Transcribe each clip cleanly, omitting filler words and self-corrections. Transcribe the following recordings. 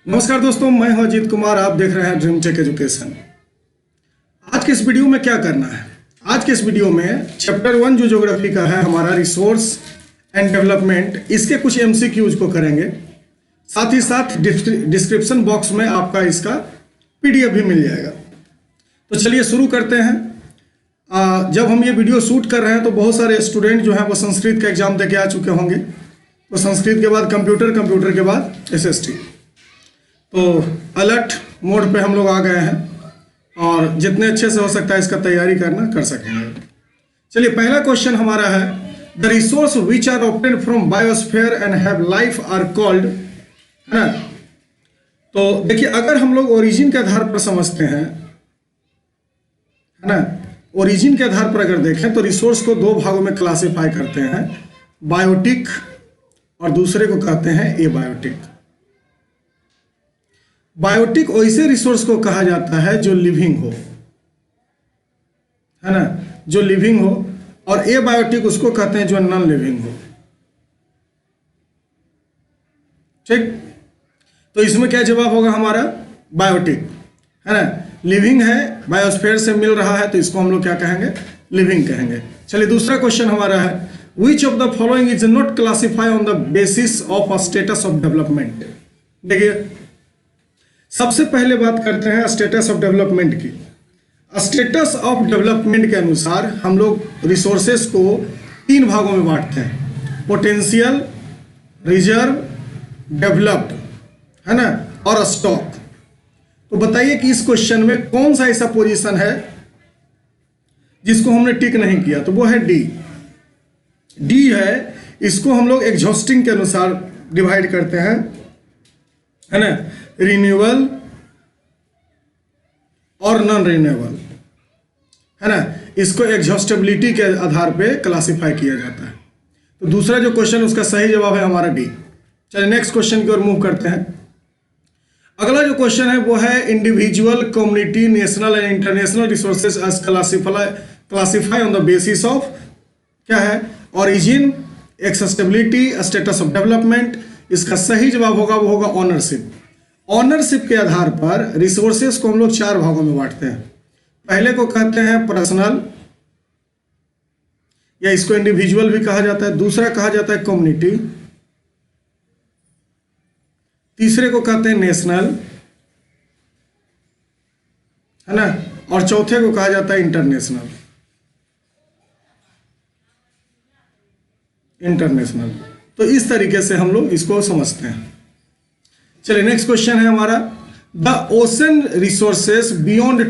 नमस्कार दोस्तों, मैं हूं अजीत कुमार। आप देख रहे हैं ड्रीम टेक एजुकेशन। आज के इस वीडियो में क्या करना है? आज के इस वीडियो में चैप्टर 1 जो ज्योग्राफी का है हमारा रिसोर्स एंड डेवलपमेंट, इसके कुछ एमसीक्यूज को करेंगे। साथ ही साथ डिस्क्रिप्शन बॉक्स में आपका इसका पीडीएफ भी मिल जाएगा। तो चलिए शुरू करते हैं। जब हम ये वीडियो शूट कर रहे हैं तो बहुत सारे स्टूडेंट जो हैं वो संस्कृत का एग्जाम दे के आ चुके होंगे। तो संस्कृत के बाद कंप्यूटर के बाद एसएसटी। तो अलर्ट मोड पे हम लोग आ गए हैं और जितने अच्छे से हो सकता है इसका तैयारी कर सकेंगे। चलिए, पहला क्वेश्चन हमारा है, the resource which are obtained from biosphere and have life are called, है ना। तो देखिए, अगर हम लोग ओरिजिन के आधार पर समझते हैं, है ना, ओरिजिन के आधार पर अगर देखें तो रिसोर्स को दो भागों में क्लासिफाई करते हैं, बायोटिक और दूसरे को कहते हैं एबायोटिक। बायोटिक वैसे रिसोर्स को कहा जाता है जो लिविंग हो, है ना, जो लिविंग हो, और एबायोटिक उसको कहते हैं जो नॉन लिविंग हो। ठीक, तो इसमें क्या जवाब होगा हमारा? बायोटिक, है ना। लिविंग है, बायोस्फीयर से मिल रहा है, तो इसको हम लोग क्या कहेंगे? लिविंग कहेंगे। चलिए, दूसरा क्वेश्चन हमारा है, which of the following is not classify on the basis of a status of development. देखिए, सबसे पहले बात करते हैं स्टेटस ऑफ डेवलपमेंट की। स्टेटस ऑफ डेवलपमेंट के अनुसार हम लोग रिसोर्सेस को तीन भागों में बांटते हैं, पोटेंशियल, रिजर्व, डेवलप्ड, है ना, और स्टॉक। तो बताइए कि इस क्वेश्चन में कौन सा ऐसा पोजीशन है जिसको हमने टिक नहीं किया? तो वो है डी। डी है, इसको हम लोग एग्जॉस्टिंग के अनुसार डिवाइड करते हैं, है ना, रिन्यूएबल और नॉन रिन्यूएबल, है ना। इसको एग्जॉस्टेबिलिटी के आधार पे क्लासिफाई किया जाता है। तो दूसरा जो क्वेश्चन उसका सही जवाब है हमारा डी। चलिए नेक्स्ट क्वेश्चन की ओर मूव करते हैं। अगला जो क्वेश्चन है वो है, individual, community, national and international resources as classify on the basis of, क्या है? Origin, accessibility, status of development. इसका सही जवाब होगा वो होगा ऑनरशिप। ऑनरशिप के आधार पर रिसोर्सेस को हम लोग चार भागों में बांटते हैं। पहले को कहते हैं पर्सनल, या इसको इंडिविजुअल भी कहा जाता है। दूसरा कहा जाता है कम्युनिटी। तीसरे को कहते हैं नेशनल, है ना, और चौथे को कहा जाता है इंटरनेशनल। तो इस तरीके से हम लोग इसको समझते हैं। चलिए नेक्स्ट क्वेश्चन है हमारा, the ocean resources beyond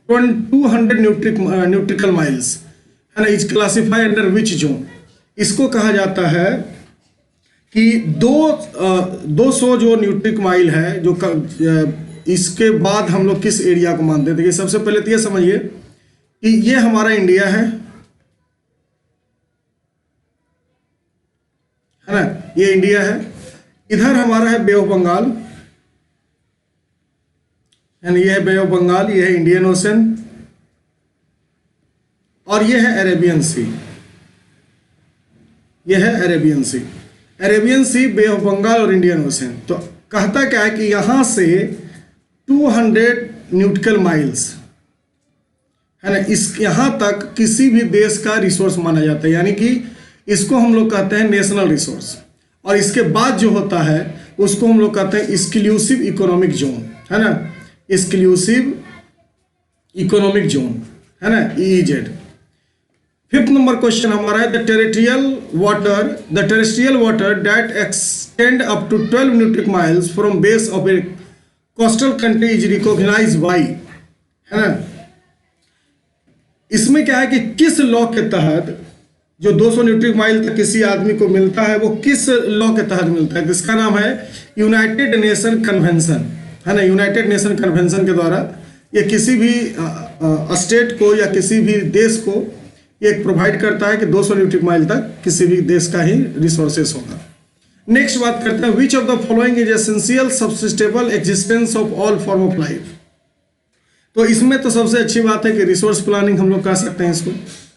200 nautical miles, है ना, is classify under which zone. इसको कहा जाता है कि 200 जो न्यूट्रिक माइल है, जो इसके बाद हम लोग किस एरिया को मानते हैं? देखिए, सबसे पहले तो ये समझिए कि ये हमारा इंडिया है ना, ये इंडिया है। इधर हमारा है बे ऑफ बंगाल, यानी ये है बे ऑफ बंगाल, ये है इंडियन ओशन, और ये है अरेबियन सी। ये है Arabian sea, Arabian sea, bay of Bengal और इंडियन ओशन। तो कहता क्या है कि यहां से 200 न्यूटिकल माइल्स, है ना, इस यहां तक किसी भी देश का रिसोर्स माना जाता है, यानी कि इसको हम लोग कहते हैं नेशनल रिसोर्स। और इसके बाद जो होता है उसको हम लोग कहते हैं एक्सक्लूसिव इकोनॉमिक जोन, है ना, एक्सक्लूसिव इकोनॉमिक जोन, है ना, EEZ। फिफ्थ नंबर क्वेश्चन हमारा है, the terrestrial water that extend up to 12 nautical miles from base of a coastal country is recognised by, है ना। इसमें क्या है कि किस लॉ के तहत जो 200 न्यूट्रिक माइल तक किसी आदमी को मिलता है, वो किस लॉ के तहत मिलता है? जिसका नाम है यूनाइटेड नेशन कन्वेंशन, है ना। यूनाइटेड नेशन कन्वेंशन के द्वारा ये किसी भी स्टेट को या किसी भी देश को ये प्रोवाइड करता है कि 200 न्यूट्रिक माइल तक किसी भी देश का ही रिसोर्सेस होगा। नेक्स्ट बात करते हैं, which of the following is essential sustainable existence of all form of life. तो इसमें तो सबसे अच्छी बात है कि रिसोर्स प्लानिंग हम लोग कह सकते हैं इसको,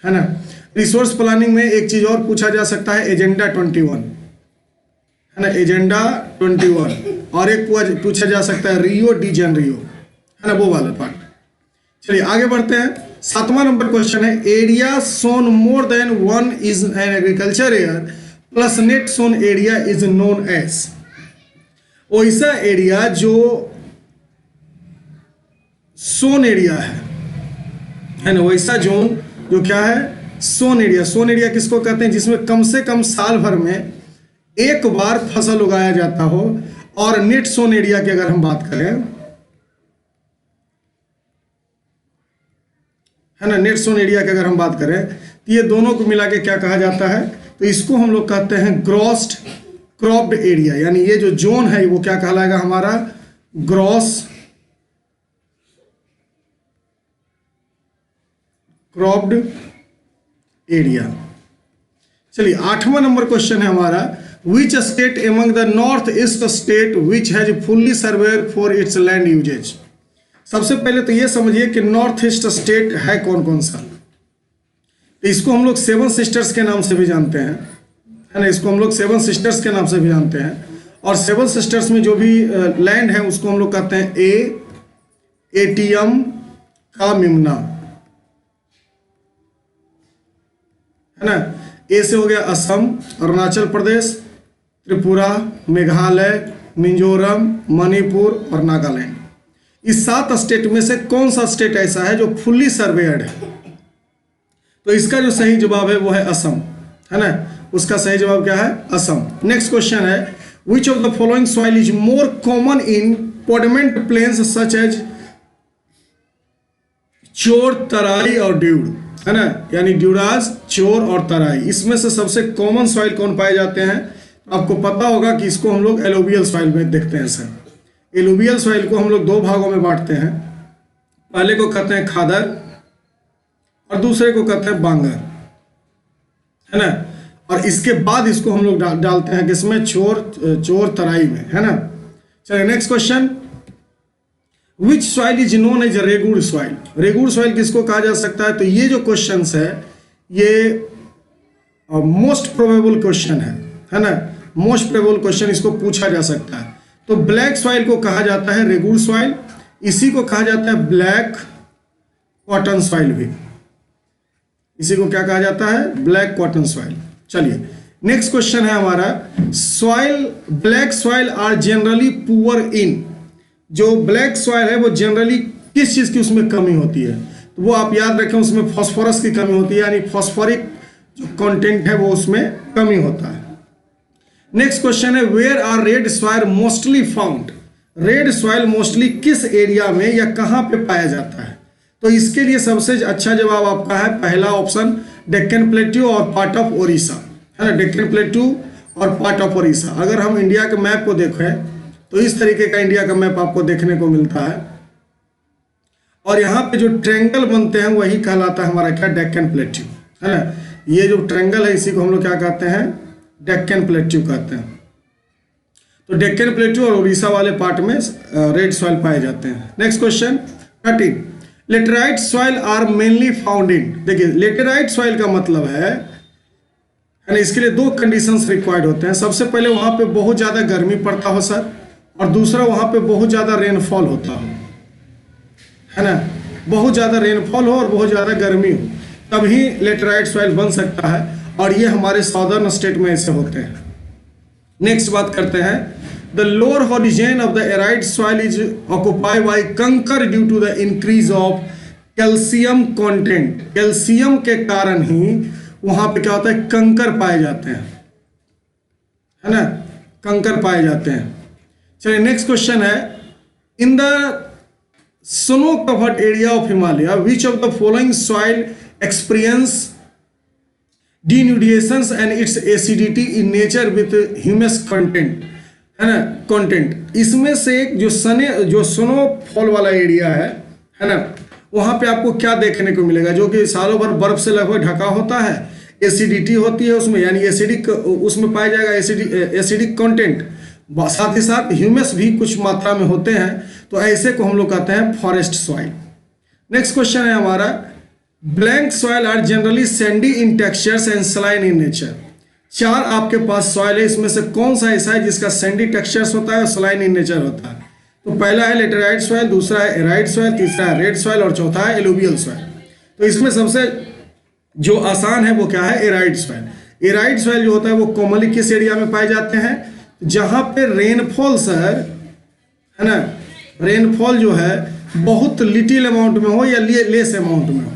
है ना। रिसोर्स प्लानिंग में एक चीज और पूछा जा सकता है, एजेंडा 21, है ना, एजेंडा 21, और एक पूछा जा सकता है रियो डी जनरियो, है ना, वो वाला पार्ट। चलिए आगे बढ़ते हैं। 7वां नंबर क्वेश्चन है, area sown more than 1 is an agriculture year plus net sown area is known as. वैसा एरिया जो सोन एरिया है ना, वैसा जोन जो क्या है, सोन एरिया। सोन एरिया किसको कहते हैं, जिसमें कम से कम साल भर में एक बार फसल उगाया जाता हो। और नेट सोन एरिया की अगर हम बात करें, है ना, नेट सोन एरिया की अगर हम बात करें तो ये दोनों को मिला के क्या कहा जाता है, तो इसको हम लोग कहते हैं ग्रॉस क्रॉप्ड एरिया। यानी ये जो जोन है वो क्या कहलाएगा हमारा, ग्रॉस क्रॉप्ड एरिया। चलिए 8वां नंबर क्वेश्चन है हमारा, which state among the north east state which has fully surveyor for its land uses. सबसे पहले तो ये समझिए कि नॉर्थ ईस्ट स्टेट है कौन कौन सा। तो इसको हम लोग 7 सिस्टर्स के नाम से भी जानते हैं, है ना, इसको हम लोग 7 सिस्टर्स के नाम से भी जानते हैं। और 7 सिस्टर्स में जो भी लैंड है उसको हम लोग कहते हैं एटीएम का मिमना, है ना। ए से हो गया असम, अरुणाचल प्रदेश, त्रिपुरा, मेघालय, मिजोरम, मणिपुर और नागालैंड। इस 7 स्टेट में से कौन सा स्टेट ऐसा है जो फुल्ली सर्वेयर्ड है, तो इसका जो सही जवाब है वो है असम, है ना, उसका सही जवाब क्या है, असम। नेक्स्ट क्वेश्चन है, which of the following soil is more common in piedmont plains such as चोर, तराई और ड्यूड, है ना, यानी ड्यूराज, चोर और तराई। इसमें से सबसे कॉमन सॉइल कौन पाए जाते हैं, आपको पता होगा कि इसको हम लोग एलोवियल सॉइल में देखते हैं सर। एलोवियल सॉइल को हम लोग 2 भागों में बांटते हैं, पहले को कहते हैं खादर और दूसरे को कहते हैं बांगर, है ना। और इसके बाद इसको हम लोग डालते हैं किसमें, चोर तराई में, है ना। चलिए next question, which soil is known as regur soil. Regur soil किसको कहा जा सकता है, तो ये जो क्वेश्चन है ये मोस्ट प्रोबेबल क्वेश्चन है ना, मोस्ट प्रोबेबल क्वेश्चन इसको पूछा जा सकता है। तो ब्लैक सॉइल को कहा जाता है रेगुड़ सॉइल, इसी को कहा जाता है ब्लैक कॉटन सॉइल भी, इसी को क्या कहा जाता है, ब्लैक कॉटन सॉइल। चलिए नेक्स्ट क्वेश्चन है हमारा, soil black soil are generally poor in. जो ब्लैक सॉइल है वो जनरली किस चीज़ की उसमें कमी होती है, तो वो आप याद रखें, उसमें फॉस्फोरस की कमी होती है, यानी फॉस्फोरिक जो कंटेंट है वो उसमें कमी होता है। नेक्स्ट क्वेश्चन है, where are red soil mostly found. Red soil mostly किस एरिया में या कहाँ पे पाया जाता है, तो इसके लिए सबसे अच्छा जवाब आपका है पहला ऑप्शन, डेक्कन प्लेट्यू और पार्ट ऑफ ओडिशा, है ना, डेक्कन प्लेट्यू और पार्ट ऑफ ओडिशा। अगर हम इंडिया के मैप को देखें तो इस तरीके का इंडिया का मैप आपको देखने को मिलता है, और यहाँ पे जो ट्रायंगल बनते हैं वही कहलाता है हमारा क्या, डेक्कन प्लेट्यू, है ना। ये जो ट्रायंगल है इसी को हम लोग क्या कहते हैं, डेक्कन प्लेट्यू कहते हैं। तो डेक्कन प्लेट्यू और उड़ीसा वाले पार्ट में रेड सॉइल पाए जाते हैं। Next question 13, laterite soil are mainly found in. देखिए लेटेराइट सॉइल का मतलब है ना, इसके लिए 2 कंडीशंस रिक्वायर्ड होते हैं। सबसे पहले वहाँ पे बहुत ज़्यादा गर्मी पड़ता हो सर, और दूसरा वहाँ पे बहुत ज़्यादा रेनफॉल होता हो, है ना, बहुत ज़्यादा रेनफॉल हो और बहुत ज़्यादा गर्मी हो, तभी लेटेराइट सॉइल बन सकता है, और ये हमारे साउदर्न स्टेट में ऐसे होते हैं। नेक्स्ट बात करते हैं, the lower horizon of the arid soil is occupied by kankar due to the increase of calcium content. Calcium के कारण ही वहाँ पे क्या होता है, कंकर पाए जाते हैं, है ना, कंकर पाए जाते हैं। चलिए नेक्स्ट क्वेश्चन है, in the snow covered area of Himalaya which of the following soil experience denudations and its acidity in nature with humus content, है ना, कंटेंट। इसमें से एक जो स्नोफॉल वाला एरिया है ना, वहाँ पे आपको क्या देखने को मिलेगा, जो कि सालों भर बर्फ से लगभग ढका होता है, एसिडिटी होती है उसमें, यानी एसिडिक उसमें पाया जाएगा एसिडिक कंटेंट, साथ ही साथ ह्यूमस भी कुछ मात्रा में होते हैं, तो ऐसे को हम लोग कहते हैं फॉरेस्ट सॉइल। नेक्स्ट क्वेश्चन है हमारा, blank soil are generally sandy in textures and saline in nature. चार आपके पास सॉइल है, इसमें से कौन सा ऐसा है जिसका सैंडी टेक्सचर्स होता है और सलाइन इन नेचर होता है? तो पहला है लेटेराइट सॉइल, दूसरा है एराइट सॉइल, तीसरा है रेड सॉइल और चौथा है एलुवियल सॉइल। तो इसमें सबसे जो आसान है वो क्या है? एराइट सॉइल। एराइट सॉइल जो होता है वो कॉमनली किस एरिया में पाए जाते हैं? जहां पे रेनफॉल सर, है ना, रेनफॉल जो है बहुत लिटिल अमाउंट में हो या लेस अमाउंट में हो।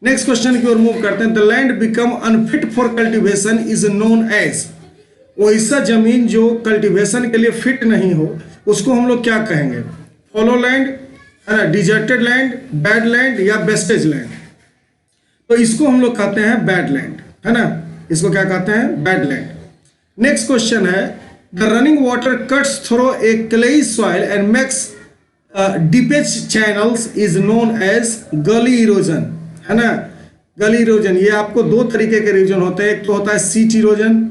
नेक्स्ट क्वेश्चन की ओर मूव करते हैं। The land become unfit for cultivation is known as, वैसा जमीन जो कल्टीवेशन के लिए फिट नहीं हो उसको हम लोग क्या कहेंगे? फॉलो लैंड, है ना, डिजर्टेड लैंड, बैड लैंड या वेस्टेज लैंड। तो इसको हम लोग कहते हैं बैड लैंड, है ना, इसको क्या कहते हैं? Bad land. नेक्स्ट क्वेश्चन है the running water cuts through a clay soil and makes deep channels is known as gully erosion, है ना। गली इरोजन, ये आपको दो तरीके के इरोजन होते हैं, एक तो होता है सीट इरोजन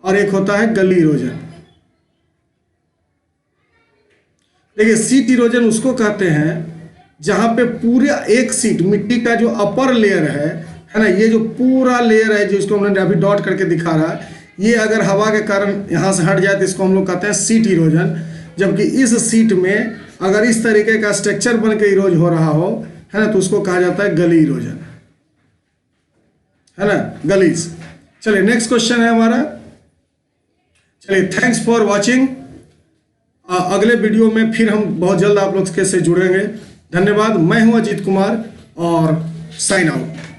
और एक होता है गली इरोजन। देखिए सीट इरोजन उसको कहते हैं जहां पे पूरा एक सीट मिट्टी का जो अपर लेयर है ना, ये जो पूरा लेयर है जिसको हमने अभी डॉट करके दिखा रहा है, ये अगर हवा के कारण यहाँ से हट जाए तो इसको हम लोग कहते हैं सीट इरोजन। जबकि इस सीट में अगर इस तरीके का स्ट्रक्चर बन के इरोज हो रहा हो, है ना, तो उसको कहा जाता है गली इरोजन, है ना, गलीज। चलिए नेक्स्ट क्वेश्चन है हमारा। चलिए थैंक्स फॉर वॉचिंग। अगले वीडियो में फिर हम बहुत जल्द आप लोग के से जुड़ेंगे। धन्यवाद। मैं हूं अजीत कुमार और साइन आउट।